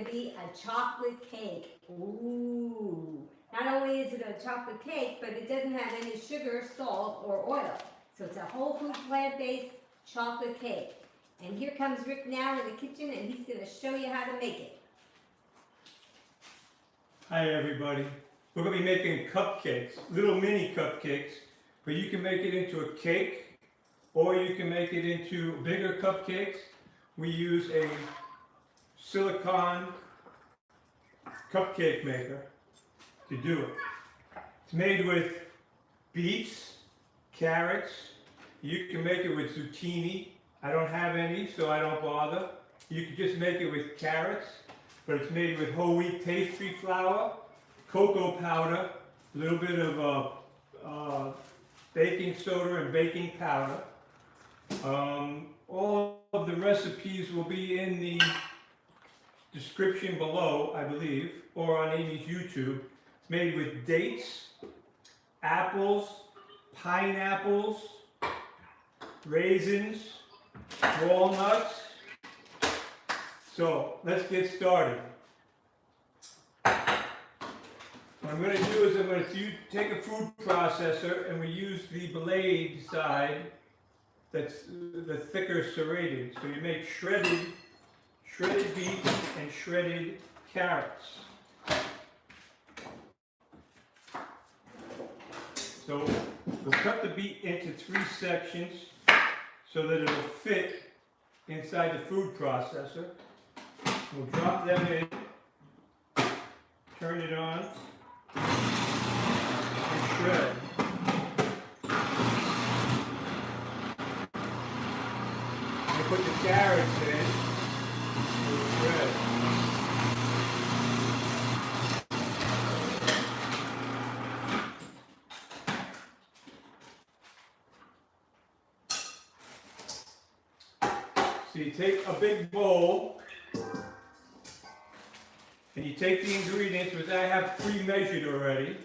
be a chocolate cake. Ooh. Not only is it a chocolate cake, but it doesn't have any sugar, salt, or oil. So it's a whole food plant-based chocolate cake. And here comes Rick now in the kitchen, and he's going to show you how to make it. Hi everybody. We're going to be making cupcakes, little mini cupcakes, but you can make it into a cake or you can make it into bigger cupcakes. We use a silicone cupcake maker to do it. It's made with beets, carrots. You can make it with zucchini. I don't have any, so I don't bother. You can just make it with carrots, but it's made with whole wheat pastry flour, cocoa powder, a little bit of baking soda and baking powder. All of the recipes will be in the description below, I believe, or on Amy's YouTube. It's made with dates, apples, pineapples, raisins, walnuts. So let's get started. What I'm going to do is I'm going to take a food processor and we use the blade side that's the thicker serrated. So you make shredded beets and shredded carrots. So we'll cut the beet into 3 sections so that it'll fit inside the food processor. We'll drop them in, turn it on, and shred. We'll put the carrots in, we'll shred. So you take a big bowl and you take the ingredients, which I have pre-measured already,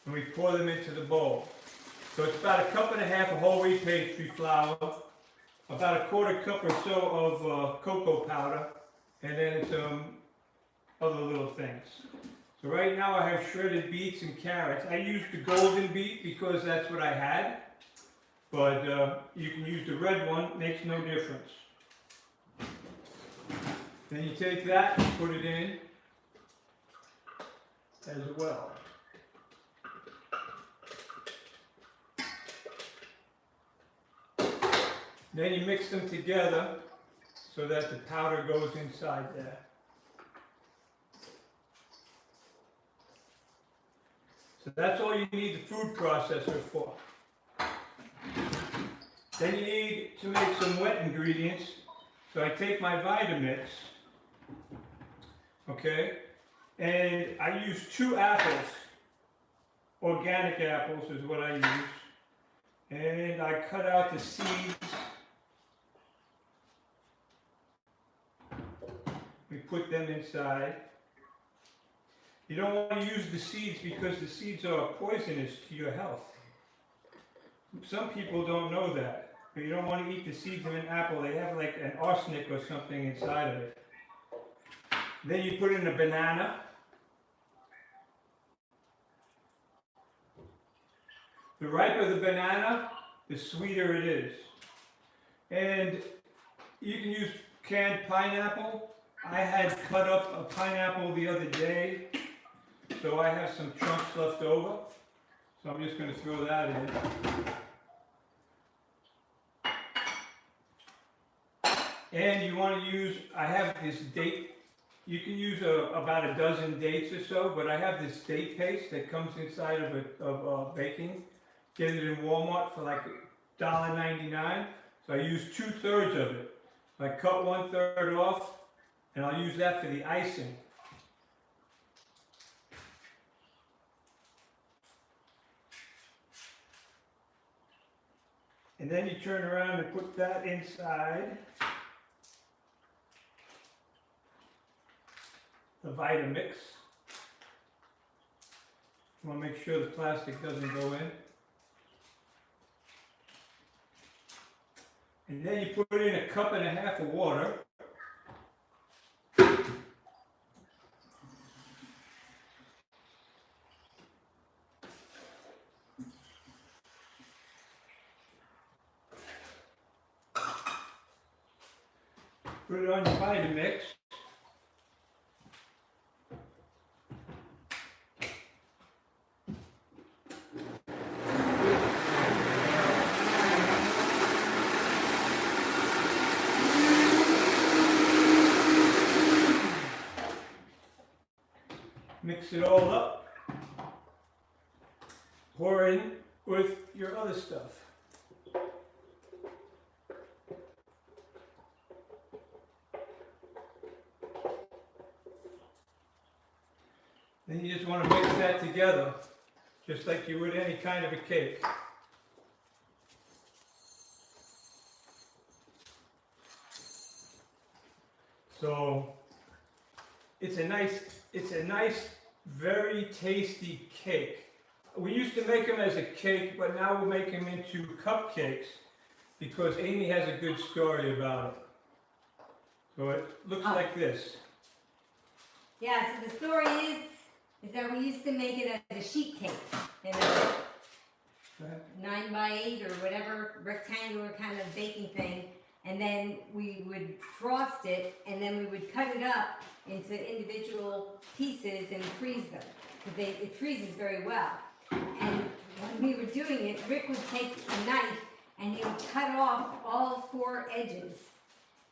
and we pour them into the bowl. So it's about 1.5 cups of whole wheat pastry flour, about 1/4 cup or so of cocoa powder, and then some other little things. So right now I have shredded beets and carrots. I used the golden beet because that's what I had. But you can use the red one, makes no difference. Then you take that and put it in as well. Then you mix them together so that the powder goes inside there. So that's all you need the food processor for. Then you need to make some wet ingredients. So I take my Vitamix, okay, and I use 2 apples. Organic apples is what I use. And I cut out the seeds. We put them inside. You don't want to use the seeds because the seeds are poisonous to your health. Some people don't know that. But you don't want to eat the seeds of an apple. They have like an arsenic or something inside of it. Then you put in a banana. The riper the banana, the sweeter it is. And you can use canned pineapple. I had cut up a pineapple the other day, so I have some chunks left over. So I'm just going to throw that in. And you want to use, I have this date, you can use about a dozen dates or so, but I have this date paste that comes inside of baking. Get it in Walmart for like $1.99. So I use 2/3 of it. I cut 1/3 off, and I'll use that for the icing. And then you turn around and put that inside the Vitamix. You want to make sure the plastic doesn't go in. And then you put in 1.5 cups of water. And Put it on your Vitamix. Mix it all up. Pour in with your other stuff. Then you just want to mix that together, just like you would any kind of a cake. So it's a nice, very tasty cake. We used to make them as a cake, but now we're making them into cupcakes because Amy has a good story about it. So it looks like this. Yeah, so the story is that we used to make it as a sheet cake in a 9x8 or whatever rectangular kind of baking thing, and then we would frost it, and then we would cut it up into individual pieces and freeze them because it freezes very well. And when we were doing it, Rick would take a knife and he would cut off all 4 edges,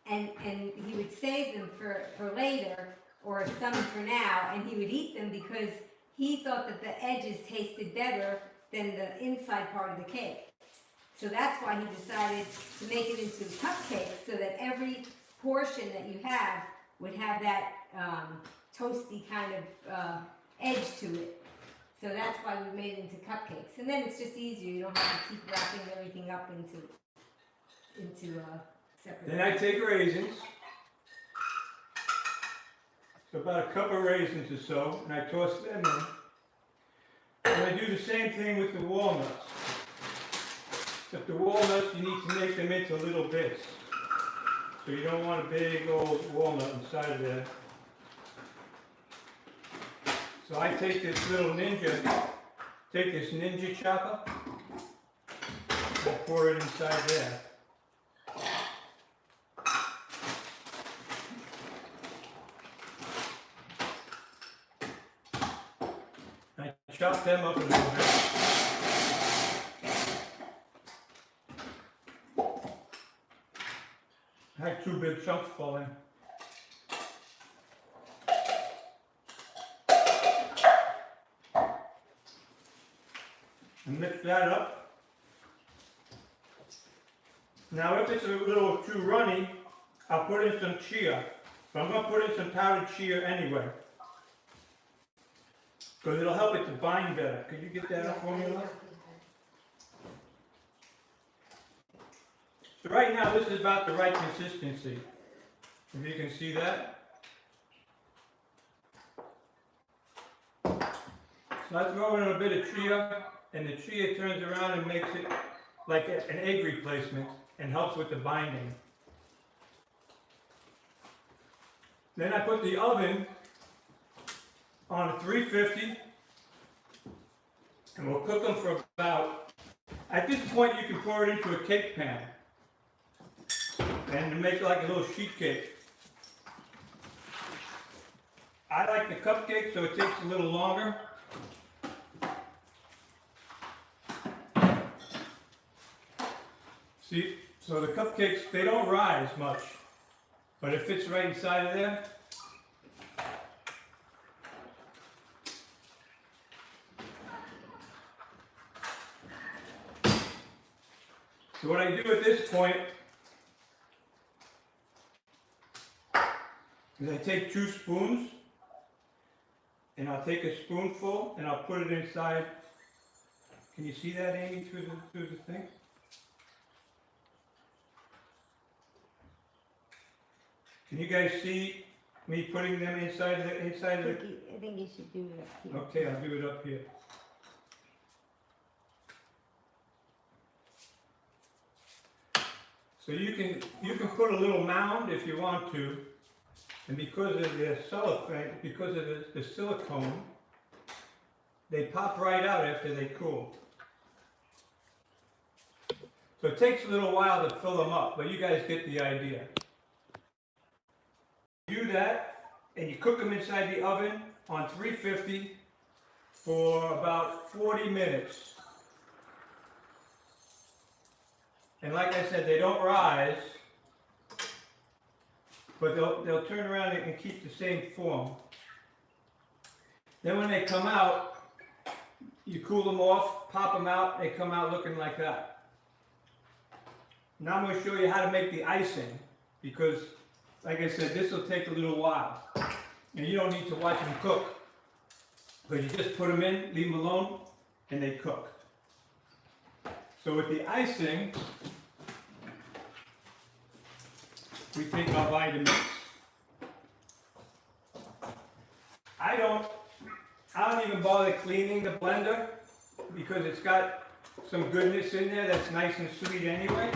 and he would save them for later, or some for now, and he would eat them because he thought that the edges tasted better than the inside part of the cake. So that's why he decided to make it into cupcakes, so that every portion that you have would have that toasty kind of edge to it. So that's why we made it into cupcakes. And then it's just easier. You don't have to keep wrapping everything up into separate. Then I take raisins. So about a cup of raisins or so, and I toss them in. And I do the same thing with the walnuts. Except the walnuts, you need to make them into little bits. So you don't want a big old walnut inside of there. So I take this ninja chopper, and pour it inside there. I chop them up a little bit. I had 2 big chunks fall in. And mix that up. Now if it's a little too runny, I'll put in some chia. But I'm going to put in some powdered chia anyway. Because it'll help it to bind better. Could you get that up for me, love? So right now this is about the right consistency. If you can see that. So I throw in a bit of chia, and the chia turns around and makes it like an egg replacement and helps with the binding. Then I put the oven on 350, and we'll cook them for about, at this point you can pour it into a cake pan and make like a little sheet cake. I like the cupcake, so it takes a little longer. See, so the cupcakes, they don't rise much, but it fits right inside of there. So what I do at this point is I take 2 spoons, and I'll take a spoonful and I'll put it inside. Can you see that, Amy, through the thing? Can you guys see me putting them inside of the I think you should do it up here. Okay, I'll do it up here. So you can put a little mound if you want to, and because of the cellophane, because of the silicone, they pop right out after they cool. So it takes a little while to fill them up, but you guys get the idea. do that, and you cook them inside the oven on 350 for about 40 minutes. And like I said, they don't rise, but they'll turn around and keep the same form. Then when they come out, you cool them off, pop them out, they come out looking like that. Now I'm going to show you how to make the icing, because like I said, this will take a little while. And you don't need to watch them cook, but you just put them in, leave them alone, and they cook. So with the icing, we take our vitamins. I don't even bother cleaning the blender because it's got some goodness in there that's nice and sweet anyway.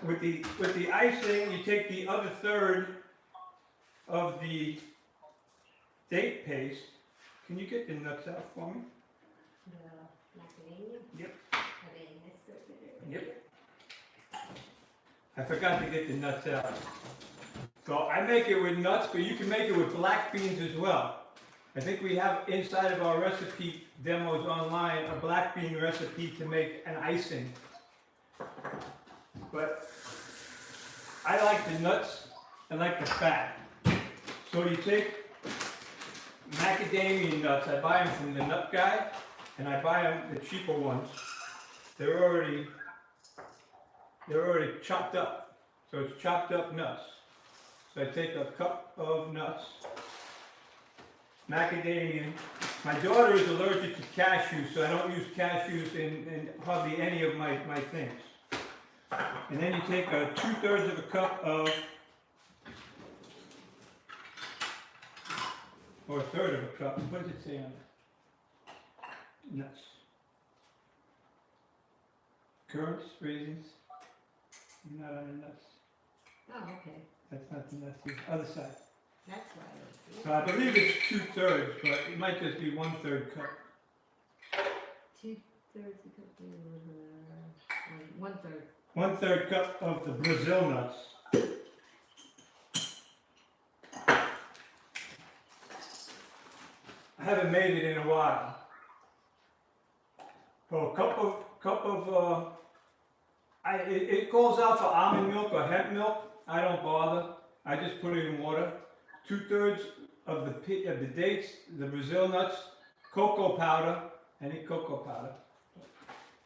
With the icing, you take the other third of the date paste. Can you get the nuts out for me? The macadamia? Yep. Yep. I forgot to get the nuts out. So I make it with nuts, but you can make it with black beans as well. I think we have inside of our recipe demos online a black bean recipe to make an icing. But I like the nuts, I like the fat. So you take macadamia nuts, I buy them from the nut guy, and I buy them the cheaper ones. They're already chopped up. So it's chopped up nuts. So I take a cup of nuts, macadamia. My daughter is allergic to cashews, so I don't use cashews in hardly any of my things. And then you take 2/3 of a cup of, or 1/3 of a cup, what does it say on it? Nuts. Currants, raisins, not on the nuts. Oh, okay. That's not the nuts, the other side. That's what I was seeing. So I believe it's 2/3, but it might just be 1/3 cup. 2/3 cup, 1/3. 1/3 cup of the Brazil nuts. I haven't made it in a while. So a cup of it calls out for almond milk or hemp milk. I don't bother. I just put it in water. 2/3 of the dates, the Brazil nuts, cocoa powder, any cocoa powder.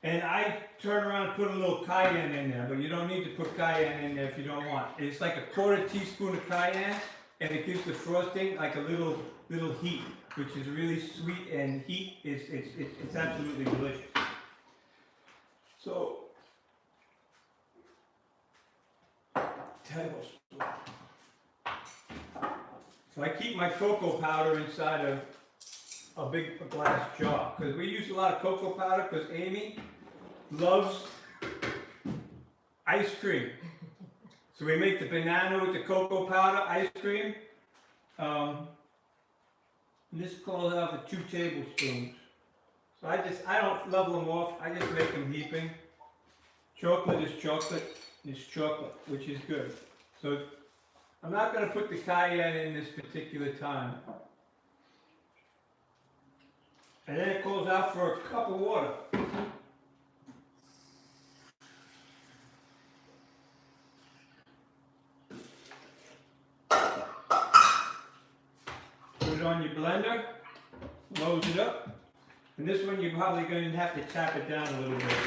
And I turn around and put a little cayenne in there, but you don't need to put cayenne in there if you don't want. It's like a 1/4 teaspoon of cayenne, and it gives the frosting like a little heat, which is really sweet and heat. It's absolutely delicious. So, tablespoon. So I keep my cocoa powder inside of a big glass jar, because we use a lot of cocoa powder because Amy loves ice cream. So we make the banana with the cocoa powder ice cream. And this calls out for 2 tablespoons. So I don't level them off, I just make them heaping. Chocolate is chocolate, which is good. So I'm not going to put the cayenne in this particular time. And then it calls out for a cup of water. Put it on your blender, load it up. And this one you're probably going to have to tap it down a little bit.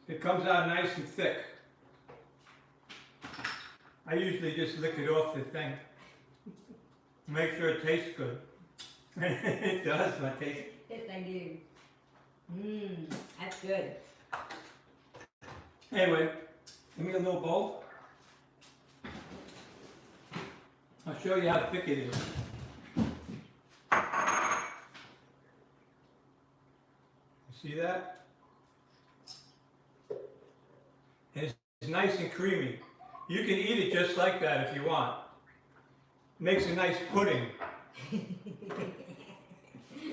It comes out nice and thick. I usually just lick it off the thing. Make sure it tastes good. It does, but taste. Yes, I do. That's good. Anyway, give me a little bowl. I'll show you how thick it is. You see that? And it's nice and creamy. You can eat it just like that if you want. Makes a nice pudding.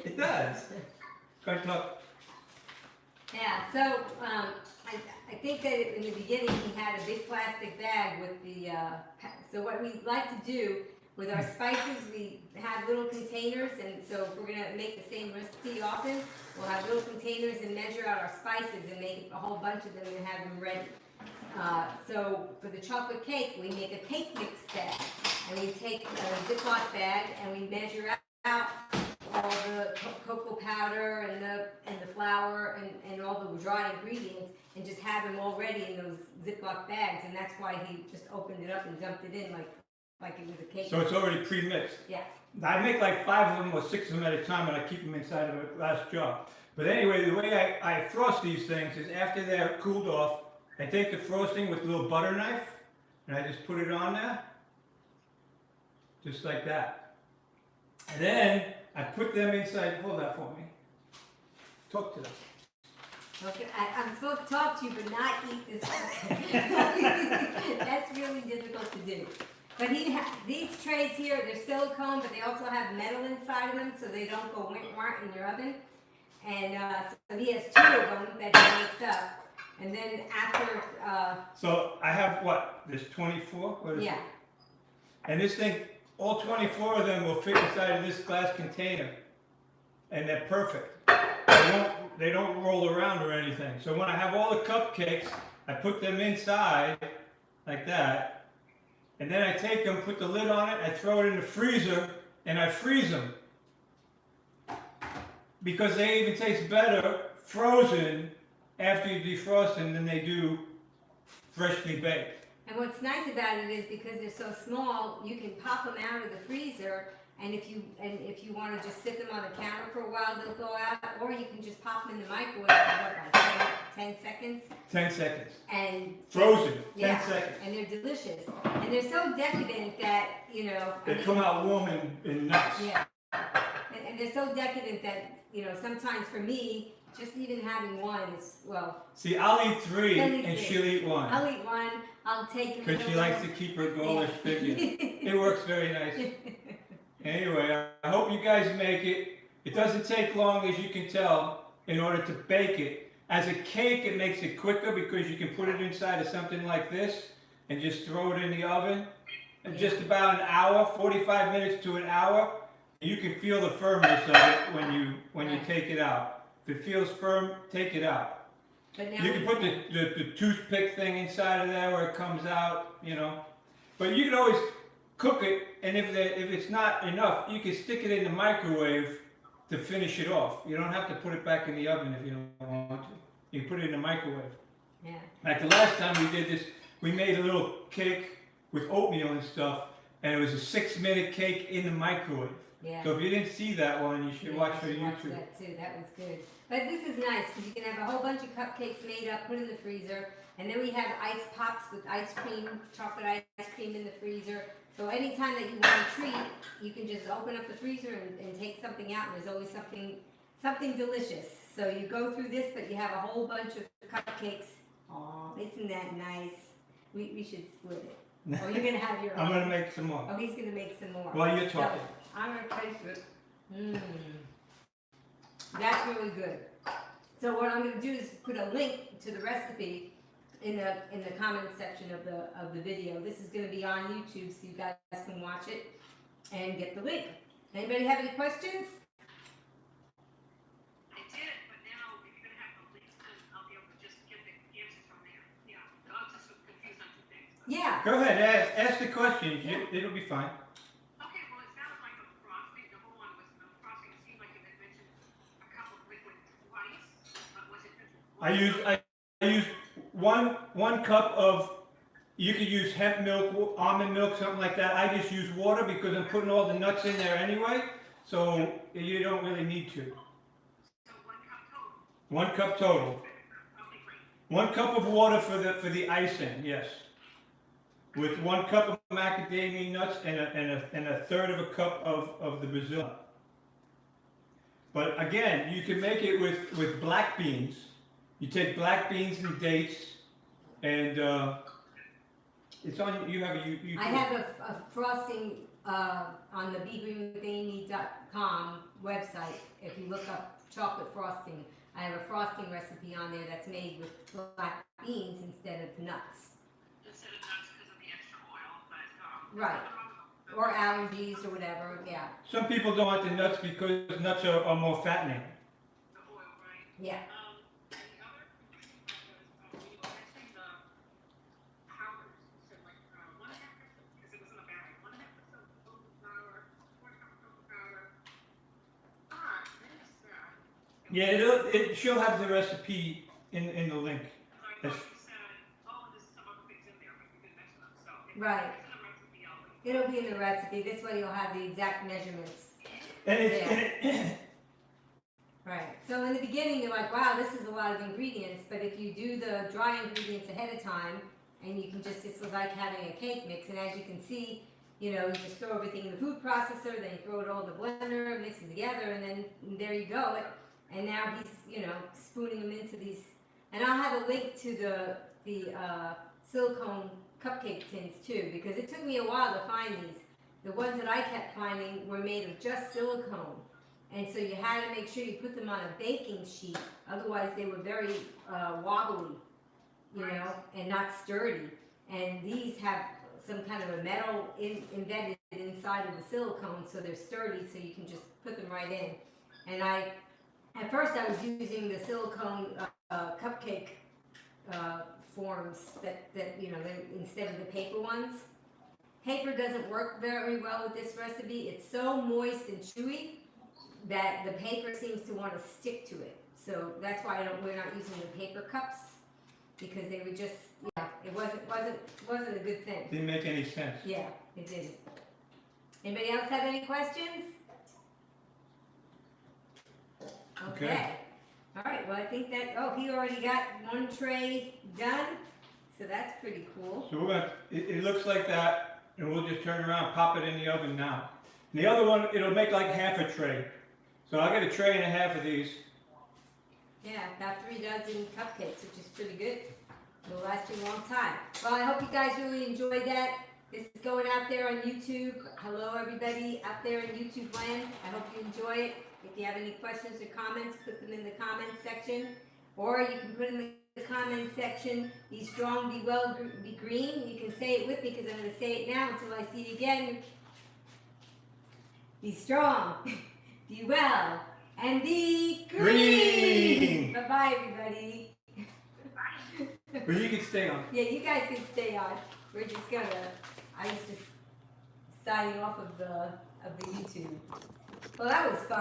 It does. Go ahead, look. Yeah, so I think that in the beginning he had a big plastic bag with the, so what we like to do with our spices, we have little containers, and so if we're gonna make the same recipe often, we'll have little containers and measure out our spices and make a whole bunch of them and have them ready. So for the chocolate cake, we make a cake mix bag, and we take a Ziploc bag and we measure out all the cocoa powder and the flour and all the dry ingredients, and just have them all ready in those Ziploc bags, and that's why he just opened it up and dumped it in like it was a cake. So it's already pre-mixed. Yeah. I make like 5 of them or 6 of them at a time, and I keep them inside of a glass jar. But anyway, the way I frost these things is after they're cooled off, I take the frosting with a little butter knife, and I just put it on there, just like that. And then I put them inside. Hold that for me. Talk to them. Okay, I'm supposed to talk to you, but not eat this. That's really difficult to do. But these trays here, they're silicone, but they also have metal inside of them, so they don't go wint-wart in your oven. And so he has 2 of them that he makes up. And then after... So I have what? There's 24? What is yeah. it? And this thing, all 24 of them will fit inside of this glass container. And they're perfect. They don't roll around or anything. So when I have all the cupcakes, I put them inside, like that. And then I take them, put the lid on it, I throw it in the freezer, and I freeze them. Because they even taste better frozen after you defrost them than they do freshly baked. And what's nice about it is because they're so small, you can pop them out of the freezer, and if you want to just sit them on the counter for a while, they'll go out, or you can just pop them in the microwave for like 10 seconds. 10 seconds. And frozen. 10 yeah, seconds. And they're delicious. And they're so decadent that, you know. They come out warm and nice. Yeah. And they're so decadent that, you know, sometimes for me, just even having one is, well. See, I'll eat 3 and she'll eat 1. I'll eat one. I'll take it. Because she likes to keep her ghoulish figure. It works very nice. Anyway, I hope you guys make it. It doesn't take long, as you can tell, in order to bake it. As a cake, it makes it quicker because you can put it inside of something like this and just throw it in the oven. In just about an hour, 45 minutes to an hour. You can feel the firmness of it when you take it out. If it feels firm, take it out. But now You can put the toothpick thing inside of there where it comes out, you know. But you can always cook it, and if it's not enough, you can stick it in the microwave to finish it off. You don't have to put it back in the oven if you don't want to. You can put it in the microwave. Yeah. Like the last time we did this, we made a little cake with oatmeal and stuff, and it was a 6-minute cake in the microwave. Yeah. So if you didn't see that one, you should watch it on Watch YouTube. that too. That was good. But this is nice because you can have a whole bunch of cupcakes made up, put in the freezer, and then we have ice pops with ice cream, chocolate ice cream in the freezer. So anytime that you want a treat, you can just open up the freezer and take something out, and there's always something delicious. So you go through this, but you have a whole bunch of cupcakes. Aw, isn't that nice? We should split it. Or you're gonna have your own. I'm going to make some more. Oh, he's gonna make some more. While you're talking. So, I'm gonna taste it. That's really good. So what I'm gonna do is put a link to the recipe in the comment section of the video. This is gonna be on YouTube, so you guys can watch it and get the link. Anybody have any questions? I did, but now if you're gonna have the links, then I'll be able to just get the answers from there. Yeah, I was just confused on 2 things. Yeah. Go ahead, ask the questions. It'll be fine. Okay, well, it sounds like a frosting. Number one was the frosting. It seemed like you had mentioned a cup of liquid twice. Was it? I use one cup of. You could use hemp milk, almond milk, something like that. I just use water because I'm putting all the nuts in there anyway, so you don't really need to. So 1 cup total. 1 cup total. Okay, great. 1 cup of water for the icing, yes. With 1 cup of macadamia nuts and a third of a cup of the Brazil. But again, you can make it with black beans. You take black beans and dates, and it's on. You have a you. I have a frosting on the BeGreenWithAmy.com website. If you look up chocolate frosting, I have a frosting recipe on there that's made with black beans instead of nuts. Instead of nuts because of the extra oil, but Right. Or allergies or whatever, yeah. Some people don't want the nuts because nuts are more fattening. the oil, right? Yeah. And the other thing was, when you were mentioning the powders, you said like 1.5%, because it was in a bag, 1.5% cocoa flour, 4 cups of cocoa powder. Then it said. Yeah, she'll have the recipe in the link. I thought you said, oh, there's some other things in there, but you didn't mention them, so. Right. It's in the recipe, I'll link. It'll be in the recipe. This way you'll have the exact measurements. And it's Right. So in the beginning, you're like, wow, this is a lot of ingredients. But if you do the dry ingredients ahead of time, and you can just, it's like having a cake mix. And as you can see, you know, you just throw everything in the food processor, then you throw it all in the blender, mix it together, and then there you go. And now he's, you know, spooning them into these. And I'll have a link to the silicone cupcake tins too, because it took me a while to find these. The ones that I kept finding were made of just silicone. And so you had to make sure you put them on a baking sheet, otherwise they were very wobbly, you know, and not sturdy. And these have some kind of a metal embedded inside of the silicone, so they're sturdy, so you can just put them right in. And at first I was using the silicone cupcake forms that you know, instead of the paper ones. Paper doesn't work very well with this recipe. It's so moist and chewy that the paper seems to want to stick to it. So that's why we're not using the paper cups, because they would just, yeah, it wasn't a good thing. didn't make any sense. Yeah, it didn't. Anybody else have any questions? Okay. All right, well, I think that, oh, he already got one tray done, so that's pretty cool. So we're gonna. It looks like that, and we'll just turn around, pop it in the oven now. And the other one, it'll make like half a tray. So I'll get a tray and a half of these. Yeah, about 3 dozen cupcakes, which is pretty good. It'll last you a long time. Well, I hope you guys really enjoyed that. This is going out there on YouTube. Hello, everybody out there in YouTube land. I hope you enjoy it. If you have any questions or comments, put them in the comments section. Or you can put them in the comments section. Be strong, be well, be green. You can say it with me because I'm going to say it now until I see you again. Be strong, be well, and be green. Bye-bye, everybody. But you can stay on. Yeah, you guys can stay on. We're just gonna, I was just signing off of the YouTube. Well, that was fun.